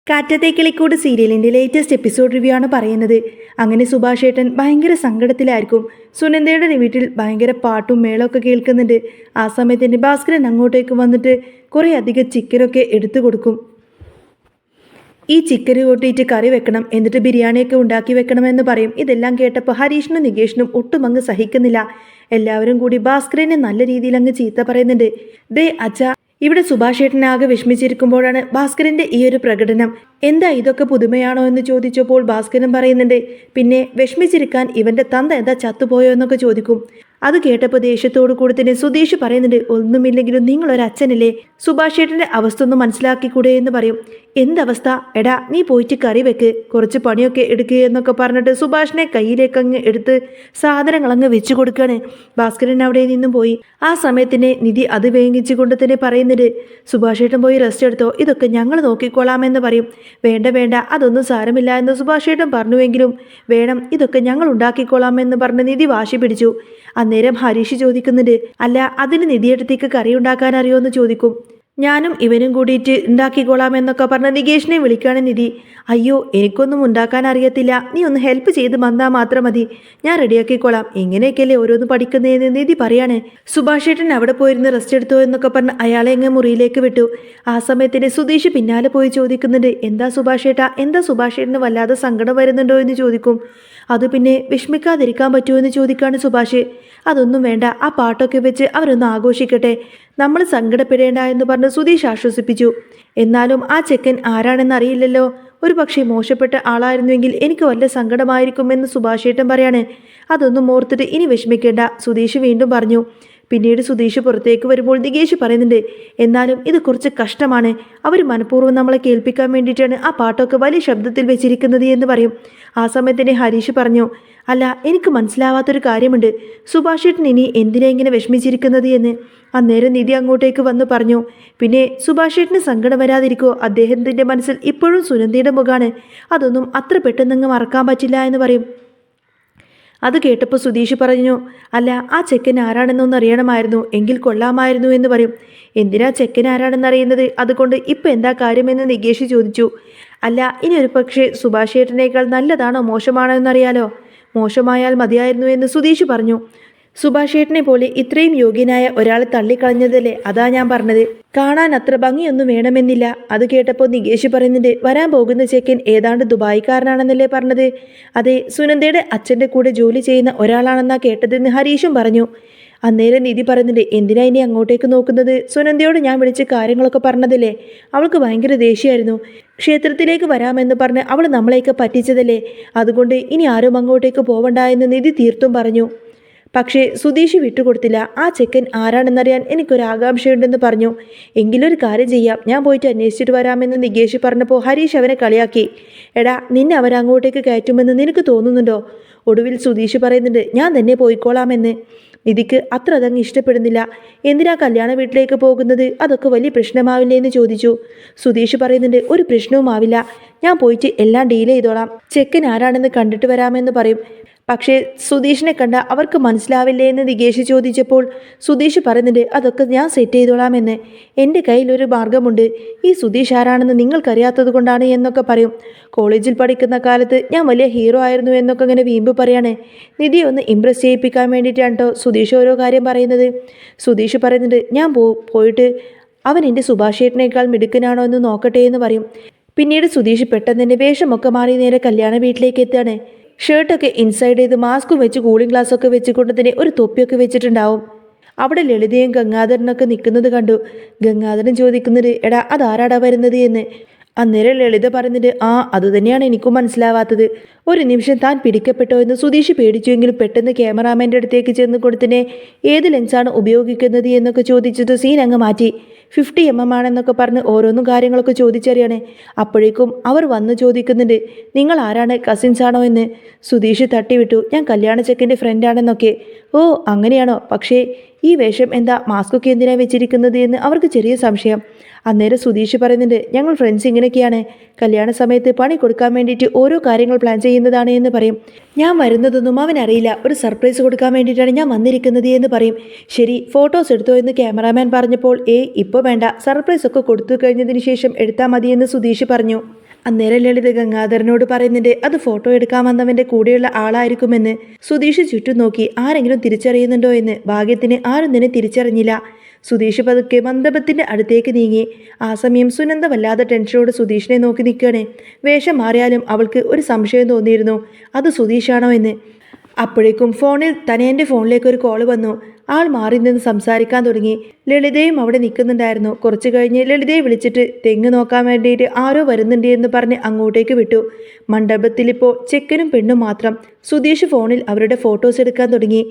കാറ്റത്തെ കിളിക്കൂട് സീരിയലിൻ്റെ latest episode review ആണ് പറയുന്നത്. അങ്ങനെ സുഭാഷ് ഏട്ടൻ ഭയങ്കര സങ്കടത്തിലായിരിക്കും. സുനന്ദയുടെ വീട്ടിൽ ഭയങ്കര പാട്ടും മേളമൊക്കെ കേൾക്കുന്നുണ്ട്. ആ സമയത്ത് ഭാസ്കരൻ അങ്ങോട്ടേക്ക് വന്നിട്ട് കുറേ അധികം ചിക്കനൊക്കെ എടുത്തു കൊടുക്കും. ഈ ചിക്കന് കൂട്ടിയിട്ട് കറി വെക്കണം, എന്നിട്ട് ബിരിയാണിയൊക്കെ ഉണ്ടാക്കി വെക്കണമെന്ന് പറയും. ഇതെല്ലാം കേട്ടപ്പോൾ ഹരീഷിനും നികേഷിനും ഒട്ടും അങ്ങ് സഹിക്കുന്നില്ല. എല്ലാവരും കൂടി ഭാസ്കരനെ നല്ല രീതിയിൽ അങ്ങ് ചീത്ത പറയുന്നുണ്ട്. ദേ അച്ഛാ, ഇവിടെ സുഭാഷ് ഏട്ടനാകെ വിഷമിച്ചിരിക്കുമ്പോഴാണ് ഭാസ്കരൻ്റെ ഈ ഒരു പ്രകടനം. എന്താ ഇതൊക്കെ പുതുമയാണോ എന്ന് ചോദിച്ചപ്പോൾ ഭാസ്കരൻ പറയുന്നുണ്ട്, പിന്നെ വിഷമിച്ചിരിക്കാൻ ഇവൻ്റെ തന്ത എന്താ ചത്തുപോയോ എന്നൊക്കെ ചോദിക്കും. അത് കേട്ടപ്പോൾ ദേഷ്യത്തോടു കൂടി തന്നെ സുധീഷ് പറയുന്നുണ്ട്, ഒന്നുമില്ലെങ്കിലും നിങ്ങളൊരച്ഛനല്ലേ, സുഭാഷ് ഏട്ടൻ്റെ അവസ്ഥ ഒന്ന് മനസ്സിലാക്കിക്കൂടെ എന്ന് പറയും. എന്തവസ്ഥ? എടാ നീ പോയിട്ട് കറി വെക്ക്, കുറച്ച് പണിയൊക്കെ എടുക്കുക എന്നൊക്കെ പറഞ്ഞിട്ട് സുഭാഷിനെ കയ്യിലേക്ക് അങ്ങ് എടുത്ത് സാധനങ്ങൾ അങ്ങ് വെച്ചു കൊടുക്കുകയാണ്. ഭാസ്കരൻ അവിടെ നിന്നും പോയി. ആ സമയത്തിന് നിധി അത് വേങ്ങിച്ചു കൊണ്ട് തന്നെ പറയുന്നുണ്ട്, സുഭാഷ് ഏട്ടൻ പോയി റെസ്റ്റ് എടുത്തോ, ഇതൊക്കെ ഞങ്ങൾ നോക്കിക്കോളാമെന്ന് പറയും. വേണ്ട വേണ്ട, അതൊന്നും സാരമില്ല എന്ന് സുഭാഷ് ഏട്ടൻ പറഞ്ഞുവെങ്കിലും വേണം, ഇതൊക്കെ ഞങ്ങൾ ഉണ്ടാക്കിക്കോളാമെന്ന് പറഞ്ഞ് നിധി വാശി പിടിച്ചു. അന്നേരം ഹരീഷ് ചോദിക്കുന്നുണ്ട്, അല്ല അതിന് നിധിയടുത്തേക്ക് കറി ഉണ്ടാക്കാൻ അറിയുമെന്ന് ചോദിക്കും. ഞാനും ഇവനും കൂടിയിട്ട് ഉണ്ടാക്കിക്കോളാം എന്നൊക്കെ പറഞ്ഞ് നികേഷിനെ വിളിക്കുകയാണ് നിധി. അയ്യോ എനിക്കൊന്നും ഉണ്ടാക്കാൻ അറിയത്തില്ല, നീ ഒന്ന് ഹെൽപ്പ് ചെയ്ത് വന്നാൽ മാത്രം മതി, ഞാൻ റെഡിയാക്കിക്കോളാം, എങ്ങനെയൊക്കെയല്ലേ ഓരോന്ന് പഠിക്കുന്നതെന്ന് നിധി പറയാണ്. സുഭാഷ് ഏട്ടൻ അവിടെ പോയിരുന്ന് റെസ്റ്റ് എടുത്തോ എന്നൊക്കെ പറഞ്ഞ് അയാളെ അങ്ങ് മുറിയിലേക്ക് വിട്ടു. ആ സമയത്തിന് സുധീഷ് പിന്നാലെ പോയി ചോദിക്കുന്നുണ്ട്, എന്താ സുഭാഷ് ഏട്ടാ, എന്താ സുഭാഷ് ഏട്ടന് വല്ലാതെ സങ്കടം വരുന്നുണ്ടോ എന്ന് ചോദിക്കും. അത് പിന്നെ വിഷമിക്കാതിരിക്കാൻ പറ്റുമോ എന്ന് ചോദിക്കാണ് സുഭാഷ്. അതൊന്നും വേണ്ട, ആ പാട്ടൊക്കെ വെച്ച് അവരൊന്ന് ആഘോഷിക്കട്ടെ, നമ്മൾ സങ്കടപ്പെടേണ്ട എന്ന് പറഞ്ഞ് സുധീഷ് ആശ്വസിപ്പിച്ചു. എന്നാലും ആ ചെക്കൻ ആരാണെന്ന് അറിയില്ലല്ലോ, ഒരു പക്ഷേ മോശപ്പെട്ട ആളായിരുന്നുവെങ്കിൽ എനിക്ക് വല്ല സങ്കടമായിരിക്കുമെന്ന് സുഭാഷ് ഏട്ടൻ പറയാണ്. അതൊന്നും ഓർത്തിട്ട് ഇനി വിഷമിക്കേണ്ട, സുധീഷ് വീണ്ടും പറഞ്ഞു. പിന്നീട് സുധീഷ് പുറത്തേക്ക് വരുമ്പോൾ നികേഷ് പറയുന്നുണ്ട്, എന്നാലും ഇത് കുറച്ച് കഷ്ടമാണ്, അവർ മനഃപൂർവ്വം നമ്മളെ കേൾപ്പിക്കാൻ വേണ്ടിയിട്ടാണ് ആ പാട്ടൊക്കെ വലിയ ശബ്ദത്തിൽ വെച്ചിരിക്കുന്നത് എന്ന് പറയും. ആ സമയത്തിന് ഹരീഷ് പറഞ്ഞു, അല്ല എനിക്ക് മനസ്സിലാവാത്തൊരു കാര്യമുണ്ട്, സുഭാഷ് ഏട്ടൻ ഇനി എന്തിനാ ഇങ്ങനെ വിഷമിച്ചിരിക്കുന്നത് എന്ന്. അന്നേരം നിധി അങ്ങോട്ടേക്ക് വന്ന് പറഞ്ഞു, പിന്നെ സുഭാഷ് ഏട്ടന് സങ്കടം വരാതിരിക്കോ, അദ്ദേഹത്തിൻ്റെ മനസ്സിൽ ഇപ്പോഴും സുനന്ദയുടെ മുഖമാണ്, അതൊന്നും അത്ര പെട്ടെന്നങ്ങ് മറക്കാൻ പറ്റില്ല എന്ന് പറയും. അത് കേട്ടപ്പോൾ സുധീഷ് പറഞ്ഞു, അല്ല ആ ചെക്കൻ ആരാണെന്നൊന്ന് അറിയണമായിരുന്നു, എങ്കിൽ കൊള്ളാമായിരുന്നു എന്ന് പറയും. എന്തിനാ ചെക്കൻ ആരാണെന്നറിയുന്നത്, അതുകൊണ്ട് ഇപ്പം എന്താ കാര്യമെന്ന് നികേഷ് ചോദിച്ചു. അല്ല ഇനി ഒരു പക്ഷേ സുഭാഷ് ഏട്ടനേക്കാൾ നല്ലതാണോ മോശമാണോ എന്നറിയാലോ, മോശമായാൽ മതിയായിരുന്നു എന്ന് സുധീഷ് പറഞ്ഞു. സുഭാഷ് ഏട്ടനെ പോലെ ഇത്രയും യോഗ്യനായ ഒരാളെ തള്ളിക്കളഞ്ഞതല്ലേ, അതാ ഞാൻ പറഞ്ഞത്, കാണാൻ അത്ര ഭംഗിയൊന്നും വേണമെന്നില്ല. അത് കേട്ടപ്പോൾ നികേഷ് പറയുന്നുണ്ട്, വരാൻ പോകുന്ന ചെക്കൻ ഏതാണ്ട് ദുബായിക്കാരനാണെന്നല്ലേ പറഞ്ഞത്. അതെ, സുനന്ദയുടെ അച്ഛൻ്റെ കൂടെ ജോലി ചെയ്യുന്ന ഒരാളാണെന്നാ കേട്ടതെന്ന് ഹരീഷും പറഞ്ഞു. അന്നേരം നിധി പറയുന്നുണ്ട്, എന്തിനാ ഇനി അങ്ങോട്ടേക്ക് നോക്കുന്നത്, സുനന്ദയോട് ഞാൻ വിളിച്ച് കാര്യങ്ങളൊക്കെ പറഞ്ഞതല്ലേ, അവൾക്ക് ഭയങ്കര ദേഷ്യമായിരുന്നു, ക്ഷേത്രത്തിലേക്ക് വരാമെന്ന് പറഞ്ഞ് അവൾ നമ്മളെയൊക്കെ പറ്റിച്ചതല്ലേ, അതുകൊണ്ട് ഇനി ആരും അങ്ങോട്ടേക്ക് പോവണ്ട എന്ന് നിധി തീർത്തും പറഞ്ഞു. പക്ഷേ സുധീഷ് വിട്ടുകൊടുത്തില്ല. ആ ചെക്കൻ ആരാണെന്നറിയാൻ എനിക്കൊരാകാംക്ഷയുണ്ടെന്ന് പറഞ്ഞു. എങ്കിലൊരു കാര്യം ചെയ്യാം, ഞാൻ പോയിട്ട് അന്വേഷിച്ചിട്ട് വരാമെന്ന് നികേഷ് പറഞ്ഞപ്പോൾ ഹരീഷ് അവനെ കളിയാക്കി. എടാ നിന്നെ അവരങ്ങോട്ടേക്ക് കയറ്റുമെന്ന് നിനക്ക് തോന്നുന്നുണ്ടോ? ഒടുവിൽ സുധീഷ് പറയുന്നുണ്ട്, ഞാൻ തന്നെ പോയിക്കോളാമെന്ന്. നിധിക്ക് അത്ര അതങ്ങ് ഇഷ്ടപ്പെടുന്നില്ല. എന്തിനാ കല്യാണ വീട്ടിലേക്ക് പോകുന്നത്, അതൊക്കെ വലിയ പ്രശ്നമാവില്ലേ എന്ന് ചോദിച്ചു. സുധീഷ് പറയുന്നുണ്ട്, ഒരു പ്രശ്നവുമാവില്ല, ഞാൻ പോയിട്ട് എല്ലാം ഡീൽ ചെയ്തോളാം, ചെക്കൻ ആരാണെന്ന് കണ്ടിട്ട് വരാമെന്ന് പറയും. പക്ഷേ സുധീഷിനെ കണ്ട അവർക്ക് മനസ്സിലാവില്ലേ എന്ന് നികേഷ് ചോദിച്ചപ്പോൾ സുധീഷ് പറയുന്നുണ്ട്, അതൊക്കെ ഞാൻ സെറ്റ് ചെയ്തോളാമെന്ന്, എൻ്റെ കയ്യിലൊരു മാർഗമുണ്ട്, ഈ സുധീഷ് ആരാണെന്ന് നിങ്ങൾക്കറിയാത്തത് കൊണ്ടാണ് എന്നൊക്കെ പറയും. കോളേജിൽ പഠിക്കുന്ന കാലത്ത് ഞാൻ വലിയ ഹീറോ ആയിരുന്നു എന്നൊക്കെ ഇങ്ങനെ വീമ്പ് പറയാണ്. നിധി ഒന്ന് ഇമ്പ്രസ് ചെയ്യിപ്പിക്കാൻ വേണ്ടിയിട്ടാണ് കേട്ടോ സുധീഷ് ഓരോ കാര്യം പറയുന്നത്. സുധീഷ് പറയുന്നുണ്ട്, ഞാൻ പോയിട്ട് അവൻ എൻ്റെ സുഭാഷ് ഏട്ടനേക്കാൾ മിടുക്കനാണോ എന്ന് നോക്കട്ടെ എന്ന് പറയും. പിന്നീട് സുധീഷ് പെട്ടെന്ന് തന്നെ വേഷമൊക്കെ മാറി നേരെ കല്യാണ വീട്ടിലേക്ക് എത്തുകയാണ്. ഷർട്ടൊക്കെ ഇൻസൈഡ് ചെയ്ത് മാസ്കും വെച്ച് കൂളിംഗ് ഗ്ലാസ്സൊക്കെ വെച്ചുകൊണ്ട് തന്നെ ഒരു തൊപ്പിയൊക്കെ വെച്ചിട്ടുണ്ടാവും. അവിടെ ലളിതയും ഗംഗാധരനൊക്കെ നിൽക്കുന്നത് കണ്ടു. ഗംഗാധരൻ ചോദിക്കുന്നത്, എടാ അതാരാടാ വരുന്നത് എന്ന്. അന്നേരം ലളിത പറയുന്നത്, ആ അതുതന്നെയാണ് എനിക്കും മനസ്സിലാവാത്തത്, ഒരു നിമിഷം താൻ പിടിക്കപ്പെട്ടോ എന്ന് സുധീഷ് പേടിച്ചുവെങ്കിലും പെട്ടെന്ന് ക്യാമറാമാൻ്റെ അടുത്തേക്ക് ചെന്ന് കൊടുത്തിനെ ഏത് ലെൻസാണ് ഉപയോഗിക്കുന്നത് എന്നൊക്കെ ചോദിച്ചിട്ട് സീൻ അങ്ങ് മാറ്റി. 50mm ആണെന്നൊക്കെ പറഞ്ഞ് ഓരോന്നും കാര്യങ്ങളൊക്കെ ചോദിച്ചറിയാണ്. അപ്പോഴേക്കും അവർ വന്ന് ചോദിക്കുന്നുണ്ട്, നിങ്ങൾ ആരാണ്, കസിൻസ് ആണോ എന്ന്. സുധീഷ് തട്ടിവിട്ടു, ഞാൻ കല്യാണ ചെക്കൻ്റെ ഫ്രണ്ടാണെന്നൊക്കെ. ഓ അങ്ങനെയാണോ, പക്ഷേ ഈ വേഷം എന്താ, മാസ്കൊക്കെ എന്തിനാണ് വെച്ചിരിക്കുന്നത് എന്ന് അവർക്ക് ചെറിയ സംശയം. അന്നേരം സുധീഷ് പറയുന്നുണ്ട്, ഞങ്ങൾ ഫ്രണ്ട്സ് ഇങ്ങനെയൊക്കെയാണ്, കല്യാണ സമയത്ത് പണി കൊടുക്കാൻ വേണ്ടിയിട്ട് ഓരോ കാര്യങ്ങൾ പ്ലാൻ ചെയ്യുന്നതാണ് എന്ന് പറയും. ഞാൻ വരുന്നതൊന്നും അവനറിയില്ല, ഒരു സർപ്രൈസ് കൊടുക്കാൻ വേണ്ടിയിട്ടാണ് ഞാൻ വന്നിരിക്കുന്നത് എന്ന് പറയും. ശരി ഫോട്ടോസ് എടുത്തോ എന്ന് ക്യാമറാമാൻ പറഞ്ഞപ്പോൾ ഇപ്പോൾ വേണ്ട, സർപ്രൈസ് ഒക്കെ കൊടുത്തു കഴിഞ്ഞതിന് ശേഷം എടുത്താൽ മതിയെന്ന് സുധീഷ് പറഞ്ഞു. അന്നേരം ലളിത ഗംഗാധരനോട് പറയുന്നുണ്ട് അത് ഫോട്ടോ എടുക്കാൻ വന്നവന്റെ കൂടെയുള്ള ആളായിരിക്കുമെന്ന്. സുധീഷ് ചുറ്റും നോക്കി ആരെങ്കിലും തിരിച്ചറിയുന്നുണ്ടോ എന്ന്. ഭാഗ്യത്തിന് ആരും തന്നെ തിരിച്ചറിഞ്ഞില്ല. സുധീഷ് പതുക്കെ മണ്ഡപത്തിന്റെ അടുത്തേക്ക് നീങ്ങി. ആ സമയം സുനന്ദ വല്ലാതെ ടെൻഷനോട് സുധീഷിനെ നോക്കി നിൽക്കുകയാണ്. വേഷം മാറിയാലും അവൾക്ക് ഒരു സംശയം തോന്നിയിരുന്നു, അത് സുധീഷാണോ എന്ന്. അപ്പോഴേക്കും ഫോണിൽ തനയൻ്റെ ഫോണിലേക്ക് ഒരു കോൾ വന്നു. ആൾ മാറി നിന്ന് സംസാരിക്കാൻ തുടങ്ങി. ലളിതയും അവിടെ നിൽക്കുന്നുണ്ടായിരുന്നു. കുറച്ച് കഴിഞ്ഞ് ലളിതയെ വിളിച്ചിട്ട് തെങ്ങ് നോക്കാൻ വേണ്ടിയിട്ട് ആരോ വരുന്നുണ്ട് എന്ന് പറഞ്ഞ് അങ്ങോട്ടേക്ക് വിട്ടു. മണ്ഡപത്തിലിപ്പോൾ ചെക്കനും പെണ്ണും മാത്രം. സുധീഷ് ഫോണിൽ അവരുടെ ഫോട്ടോസ് എടുക്കാൻ തുടങ്ങി.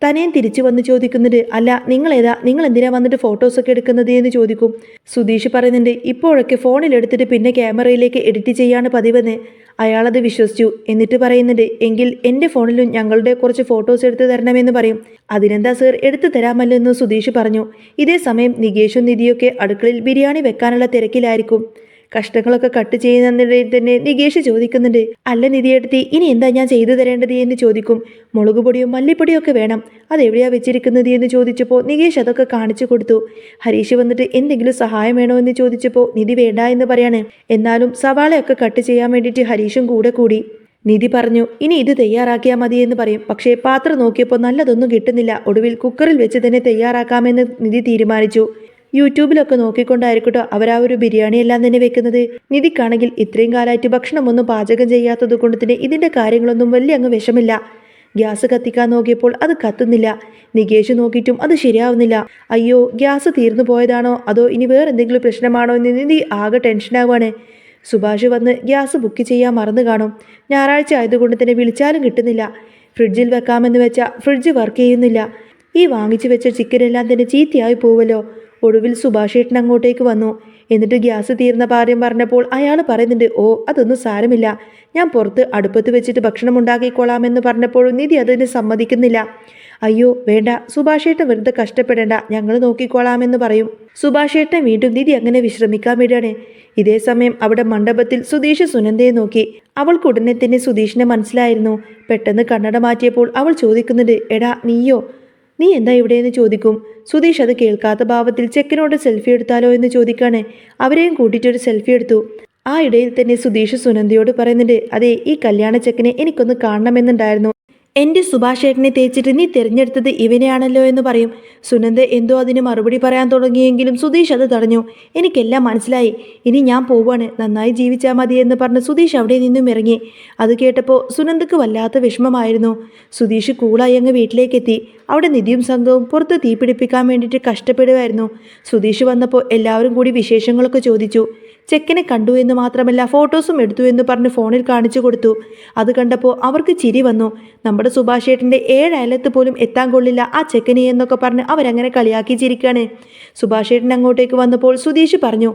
തനയൻ തിരിച്ചു വന്ന് ചോദിക്കുന്നുണ്ട്, അല്ല നിങ്ങളേതാ, നിങ്ങൾ എന്തിനാ വന്നിട്ട് ഫോട്ടോസൊക്കെ എടുക്കുന്നത് എന്ന് ചോദിക്കും. സുധീഷ് പറയുന്നുണ്ട്, ഇപ്പോഴൊക്കെ ഫോണിൽ എടുത്തിട്ട് പിന്നെ ക്യാമറയിലേക്ക് എഡിറ്റ് ചെയ്യാണ് പതിവെന്ന്. അയാളത് വിശ്വസിച്ചു. എന്നിട്ട് പറയുന്നുണ്ട്, എങ്കിൽ എൻ്റെ ഫോണിലും ഞങ്ങളുടെ കുറച്ച് ഫോട്ടോസ് എടുത്ത് തരണമെന്ന് പറയും. അതിനെന്താ സർ, എടുത്തു തരാമല്ലോ എന്ന് സുധീഷ് പറഞ്ഞു. ഇതേ സമയം നികേഷും നിധിയൊക്കെ അടുക്കളയിൽ ബിരിയാണി വെക്കാനുള്ള തിരക്കിലായിരിക്കും. കഷ്ണങ്ങളൊക്കെ കട്ട് ചെയ്യുന്നതിനിടയിൽ തന്നെ നികേഷ് ചോദിക്കുന്നുണ്ട്, അല്ല നിധിയെടുത്തി, ഇനി എന്താ ഞാൻ ചെയ്തു തരേണ്ടത് എന്ന് ചോദിക്കും. മുളക് പൊടിയോ മല്ലിപ്പൊടിയോ ഒക്കെ വേണം, അതെവിടെയാ വെച്ചിരിക്കുന്നത് എന്ന് ചോദിച്ചപ്പോൾ നികേഷ് അതൊക്കെ കാണിച്ചു കൊടുത്തു. ഹരീഷ് വന്നിട്ട് എന്തെങ്കിലും സഹായം വേണോ എന്ന് ചോദിച്ചപ്പോൾ നിധി വേണ്ട എന്ന് പറയാണ്. എന്നാലും സവാളയൊക്കെ കട്ട് ചെയ്യാൻ വേണ്ടിയിട്ട് ഹരീഷും കൂടെ കൂടി. നിധി പറഞ്ഞു, ഇനി ഇത് തയ്യാറാക്കിയാൽ മതി എന്ന് പറയും. പക്ഷേ പാത്രം നോക്കിയപ്പോൾ നല്ലതൊന്നും കിട്ടുന്നില്ല. ഒടുവിൽ കുക്കറിൽ വെച്ച് തന്നെ തയ്യാറാക്കാമെന്ന് നിധി തീരുമാനിച്ചു. യൂട്യൂബിലൊക്കെ നോക്കിക്കൊണ്ടായിരിക്കട്ടോ അവരാ ഒരു ബിരിയാണി എല്ലാം തന്നെ വെക്കുന്നത്. നിധിക്കാണെങ്കിൽ ഇത്രയും കാലമായിട്ട് ഭക്ഷണമൊന്നും പാചകം ചെയ്യാത്തത് കൊണ്ട് തന്നെ ഇതിൻ്റെ കാര്യങ്ങളൊന്നും വലിയ അങ്ങ് വിഷമില്ല. ഗ്യാസ് കത്തിക്കാൻ നോക്കിയപ്പോൾ അത് കത്തുന്നില്ല. നികേഷ് നോക്കിയിട്ടും അത് ശരിയാവുന്നില്ല. അയ്യോ, ഗ്യാസ് തീർന്നു പോയതാണോ അതോ ഇനി വേറെന്തെങ്കിലും പ്രശ്നമാണോ എന്ന് നിധി ആകെ ടെൻഷനാവാണ്. സുഭാഷ് വന്ന് ഗ്യാസ് ബുക്ക് ചെയ്യാൻ മറന്നു കാണും. ഞായറാഴ്ച ആയതുകൊണ്ട് തന്നെ വിളിച്ചാലും കിട്ടുന്നില്ല. ഫ്രിഡ്ജിൽ വെക്കാമെന്ന് വെച്ചാൽ ഫ്രിഡ്ജ് വർക്ക് ചെയ്യുന്നില്ല. ഈ വാങ്ങിച്ചു വെച്ച ചിക്കനെല്ലാം തന്നെ ചീത്തയായി പോവല്ലോ. ഒടുവിൽ സുഭാഷ് ഏട്ടൻ അങ്ങോട്ടേക്ക് വന്നു. എന്നിട്ട് ഗ്യാസ് തീർന്ന കാര്യം പറഞ്ഞപ്പോൾ അയാൾ പറയുന്നുണ്ട്, ഓ അതൊന്നും സാരമില്ല, ഞാൻ പുറത്ത് അടുപ്പത്ത് വെച്ചിട്ട് ഭക്ഷണം ഉണ്ടാക്കിക്കോളാമെന്ന് പറഞ്ഞപ്പോഴും നിധി അതിന് സമ്മതിക്കുന്നില്ല. അയ്യോ വേണ്ട, സുഭാഷ് ഏട്ടൻ വെറുതെ കഷ്ടപ്പെടേണ്ട, ഞങ്ങൾ നോക്കിക്കോളാമെന്ന് പറയും. സുഭാഷ് ഏട്ടൻ വീണ്ടും നിധി അങ്ങനെ വിശ്രമിക്കാൻ വിടുകയാണ്. ഇതേ സമയം അവിടെ മണ്ഡപത്തിൽ സുധീഷ് സുനന്ദയെ നോക്കി. അവൾക്ക് ഉടനെ തന്നെ സുധീഷിനെ മനസ്സിലായിരുന്നു. പെട്ടെന്ന് കണ്ണട മാറ്റിയപ്പോൾ അവൾ ചോദിക്കുന്നുണ്ട്, എടാ നീയോ, നീ എന്താ ഇവിടെയെന്ന് ചോദിക്കും. സുധീഷ് അത് കേൾക്കാത്ത ഭാവത്തിൽ ചെക്കനോട് സെൽഫി എടുത്താലോ എന്ന് ചോദിക്കാണ്. അവരെയും കൂട്ടിയിട്ടൊരു സെൽഫി എടുത്തു. ആ ഇടയിൽ തന്നെ സുധീഷ് സുനന്ദയോട് പറയുന്നുണ്ട്, അതെ ഈ കല്യാണ ചെക്കനെ എനിക്കൊന്ന് കാണണമെന്നുണ്ടായിരുന്നു. എൻ്റെ സുഭാഷ് ഏട്ടനെ തേച്ചിട്ട് നീ തിരഞ്ഞെടുത്തത് ഇവനെയാണല്ലോ എന്ന് പറയും. സുനന്ദ എന്തോ അതിന് മറുപടി പറയാൻ തുടങ്ങിയെങ്കിലും സുധീഷ് അത് തടഞ്ഞു. എനിക്കെല്ലാം മനസ്സിലായി, ഇനി ഞാൻ പോവാണ്, നന്നായി ജീവിച്ചാൽ മതി എന്ന് പറഞ്ഞ് സുധീഷ് അവിടെ നിന്നും ഇറങ്ങി. അത് കേട്ടപ്പോൾ സുനന്ദക്ക് വല്ലാത്ത വിഷമമായിരുന്നു. സുധീഷ് കൂളായി അങ്ങ് വീട്ടിലേക്കെത്തി. അവിടെ നിധിയും സംഘവും പുറത്ത് തീപിടിപ്പിക്കാൻ വേണ്ടിയിട്ട് കഷ്ടപ്പെടുമായിരുന്നു. സുധീഷ് വന്നപ്പോൾ എല്ലാവരും കൂടി വിശേഷങ്ങളൊക്കെ ചോദിച്ചു. ചെക്കനെ കണ്ടു എന്ന് മാത്രമല്ല ഫോട്ടോസും എടുത്തു എന്ന് പറഞ്ഞ് ഫോണിൽ കാണിച്ചു കൊടുത്തു. അത് കണ്ടപ്പോൾ അവർക്ക് ചിരി വന്നു. നമ്മുടെ സുഭാഷ് ഏട്ടൻ്റെ 7 അയലത്ത് പോലും എത്താൻ കൊള്ളില്ല ആ ചെക്കനെ എന്നൊക്കെ പറഞ്ഞ് അവരങ്ങനെ കളിയാക്കി ചിരിക്കുകയാണ്. സുഭാഷ് ഏട്ടൻ അങ്ങോട്ടേക്ക് വന്നപ്പോൾ സുധീഷ് പറഞ്ഞു,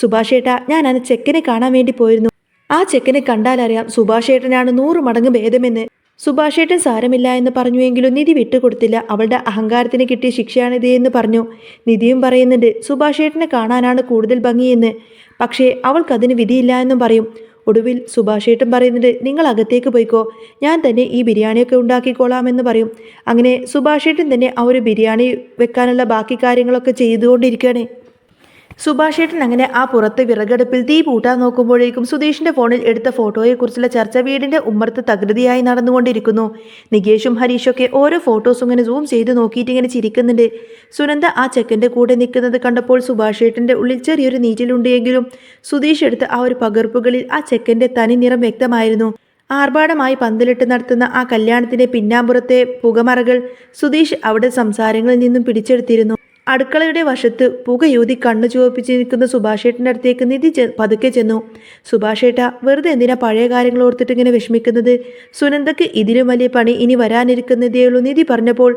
സുഭാഷ് ഏട്ടാ, ഞാൻ ആ ചെക്കനെ കാണാൻ വേണ്ടി പോയിരുന്നു. ആ ചെക്കനെ കണ്ടാലറിയാം സുഭാഷ് ഏട്ടനാണ് 100 മടങ്ങ് ഭേദമെന്ന്. സുഭാഷ് ഏട്ടൻ സാരമില്ല എന്ന് പറഞ്ഞുവെങ്കിലും നിധി വിട്ടുകൊടുത്തില്ല. അവളുടെ അഹങ്കാരത്തിന് കിട്ടിയ ശിക്ഷയാണിത് എന്ന് പറഞ്ഞു. നിധിയും പറയുന്നുണ്ട്, സുഭാഷ് ഏട്ടനെ കാണാനാണ് കൂടുതൽ ഭംഗിയെന്ന്. പക്ഷേ അവൾക്കതിന് വിധിയില്ല എന്നും പറയും. ഒടുവിൽ സുഭാഷ് ഏട്ടൻ പറയുന്നുണ്ട്, നിങ്ങൾ അകത്തേക്ക് പോയിക്കോ, ഞാൻ തന്നെ ഈ ബിരിയാണിയൊക്കെ ഉണ്ടാക്കിക്കോളാമെന്ന് പറയും. അങ്ങനെ സുഭാഷ് ഏട്ടൻ തന്നെ ആ ഒരു ബിരിയാണി വെക്കാനുള്ള ബാക്കി കാര്യങ്ങളൊക്കെ ചെയ്തുകൊണ്ടിരിക്കുകയാണ്. സുഭാഷ് ഏട്ടൻ അങ്ങനെ ആ പുറത്ത് വിറകടുപ്പിൽ തീ പൂട്ടാൻ നോക്കുമ്പോഴേക്കും സുധീഷിന്റെ ഫോണിൽ എടുത്ത ഫോട്ടോയെക്കുറിച്ചുള്ള ചർച്ച വീടിന്റെ ഉമ്മറത്ത് തകൃതിയായി നടന്നുകൊണ്ടിരിക്കുന്നു. നികേഷും ഹരീഷൊക്കെ ഓരോ ഫോട്ടോസും ഇങ്ങനെ സൂം ചെയ്ത് നോക്കിയിട്ട് ഇങ്ങനെ ചിരിക്കുന്നുണ്ട്. സുനന്ദ ആ ചെക്കൻ്റെ കൂടെ നിൽക്കുന്നത് കണ്ടപ്പോൾ സുഭാഷ് ഏട്ടൻ്റെ ഉള്ളിൽ ചെറിയൊരു നീറ്റിലുണ്ടെങ്കിലും സുധീഷ് എടുത്ത ആ ഒരു പകർപ്പുകളിൽ ആ ചെക്കൻ്റെ തനി നിറം വ്യക്തമായിരുന്നു. ആർഭാടമായി പന്തലിട്ട് നടത്തുന്ന ആ കല്യാണത്തിന്റെ പിന്നാമ്പുറത്തെ പുകമറകൾ സുധീഷ് അവിടെ സംസാരങ്ങളിൽ നിന്നും പിടിച്ചെടുത്തിരുന്നു. അടുക്കളയുടെ വശത്ത് പുകയൂതി കണ്ണു ചുവപ്പിച്ച് നിൽക്കുന്ന സുഭാഷേട്ടൻ്റെ അടുത്തേക്ക് നിധി പതുക്കെ ചെന്നു. സുഭാഷേട്ട, വെറുതെ എന്തിനാ പഴയ കാര്യങ്ങൾ ഓർത്തിട്ട് ഇങ്ങനെ വിഷമിക്കുന്നത്? സുനന്ദക്ക് ഇതിലും വലിയ പണി ഇനി വരാനിരിക്കുന്നതേയുള്ളൂ നിധി പറഞ്ഞപ്പോൾ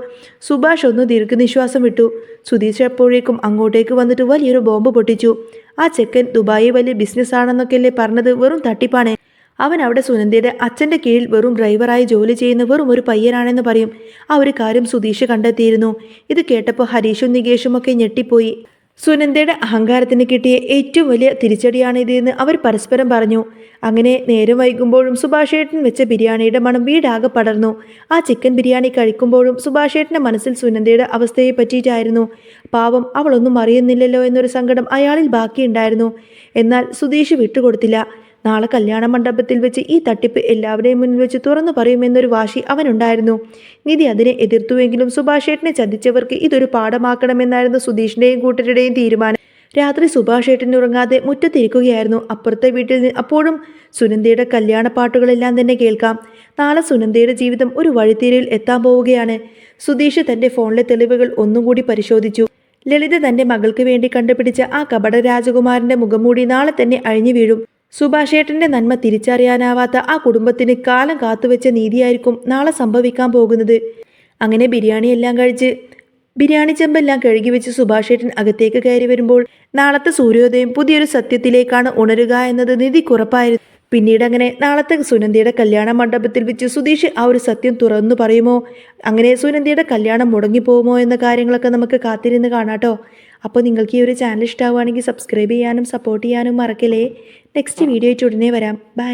സുഭാഷ് ഒന്ന് ദീർഘനിശ്വാസം വിട്ടു. സുധീഷ് എപ്പോഴേക്കും അങ്ങോട്ടേക്ക് വന്നിട്ട് വലിയൊരു ബോംബ് പൊട്ടിച്ചു. ആ ചെക്കൻ ദുബായി വലിയ ബിസിനസ് ആണെന്നൊക്കെയല്ലേ പറഞ്ഞത്? വെറും തട്ടിപ്പാണ്. അവൻ അവിടെ സുനന്ദയുടെ അച്ഛൻ്റെ കീഴിൽ വെറും ഡ്രൈവറായി ജോലി ചെയ്യുന്ന വെറും ഒരു പയ്യനാണെന്ന് പറയും. ആ ഒരു കാര്യം സുധീഷ് കണ്ടെത്തിയിരുന്നു. ഇത് കേട്ടപ്പോൾ ഹരീഷും നികേഷും ഒക്കെ ഞെട്ടിപ്പോയി. സുനന്ദയുടെ അഹങ്കാരത്തിന് കിട്ടിയ ഏറ്റവും വലിയ തിരിച്ചടിയാണിതെന്ന് അവർ പരസ്പരം പറഞ്ഞു. അങ്ങനെ നേരം വൈകുമ്പോഴും സുഭാഷേട്ടൻ വെച്ച ബിരിയാണിയുടെ മണം വീടാകെ പടർന്നു. ആ ചിക്കൻ ബിരിയാണി കഴിക്കുമ്പോഴും സുഭാഷേട്ടൻ്റെ മനസ്സിൽ സുനന്ദയുടെ അവസ്ഥയെ പറ്റിയിട്ടായിരുന്നു. പാവം, അവളൊന്നും അറിയുന്നില്ലല്ലോ എന്നൊരു സങ്കടം അയാളിൽ ബാക്കിയുണ്ടായിരുന്നു. എന്നാൽ സുധീഷ് വിട്ടുകൊടുത്തില്ല. നാളെ കല്യാണ മണ്ഡപത്തിൽ വെച്ച് ഈ തട്ടിപ്പ് എല്ലാവരുടെയും മുന്നിൽ വെച്ച് തുറന്നു പറയുമെന്നൊരു വാശി അവനുണ്ടായിരുന്നു. നിധി അതിനെ എതിർത്തുവെങ്കിലും സുഭാഷേട്ടനെ ചതിച്ചവർക്ക് ഇതൊരു പാഠമാക്കണമെന്നായിരുന്നു സുധീഷിൻ്റെയും കൂട്ടരുടെയും തീരുമാനം. രാത്രി സുഭാഷേട്ടൻ ഉറങ്ങാതെ മുറ്റത്തിരിക്കുകയായിരുന്നു. അപ്പുറത്തെ വീട്ടിൽ നിന്ന് അപ്പോഴും സുനന്ദയുടെ കല്യാണ പാട്ടുകളെല്ലാം തന്നെ കേൾക്കാം. നാളെ സുനന്ദയുടെ ജീവിതം ഒരു വഴിത്തിരിയിൽ എത്താൻ പോവുകയാണ്. സുധീഷ് തൻ്റെ ഫോണിലെ തെളിവുകൾ ഒന്നുകൂടി പരിശോധിച്ചു. ലളിത തൻ്റെ മകൾക്ക് വേണ്ടി കണ്ടുപിടിച്ച ആ കപട രാജകുമാരൻ്റെ മുഖംമൂടി നാളെ തന്നെ അഴിഞ്ഞു വീഴും. സുഭാഷേട്ടൻ്റെ നന്മ തിരിച്ചറിയാനാവാത്ത ആ കുടുംബത്തിന് കാലം കാത്തുവെച്ച നീതിയായിരിക്കും നാളെ സംഭവിക്കാൻ പോകുന്നത്. അങ്ങനെ ബിരിയാണി ചെമ്പെല്ലാം കഴുകി വെച്ച് സുഭാഷേട്ടൻ അകത്തേക്ക് കയറി വരുമ്പോൾ നാളത്തെ സൂര്യോദയം പുതിയൊരു സത്യത്തിലേക്കാണ് ഉണരുക എന്നത് നിധിക്കുറപ്പായിരുന്നു. പിന്നീട് അങ്ങനെ നാളത്തെ സുനന്ദയുടെ കല്യാണ മണ്ഡപത്തിൽ വെച്ച് സുധീഷ് ആ ഒരു സത്യം തുറന്നു പറയുമോ, അങ്ങനെ സുനന്ദയുടെ കല്യാണം മുടങ്ങിപ്പോകുമോ എന്ന കാര്യങ്ങളൊക്കെ നമുക്ക് കാത്തിരുന്ന് കാണാട്ടോ. അപ്പോൾ നിങ്ങൾക്ക് ഈ ഒരു ചാനൽ ഇഷ്ടമാവുകയാണെങ്കിൽ സബ്സ്ക്രൈബ് ചെയ്യാനും സപ്പോർട്ട് ചെയ്യാനും മറക്കല്ലേ. നെക്സ്റ്റ് വീഡിയോ ആയിട്ട് ഉടനെ വരാം. ബൈ.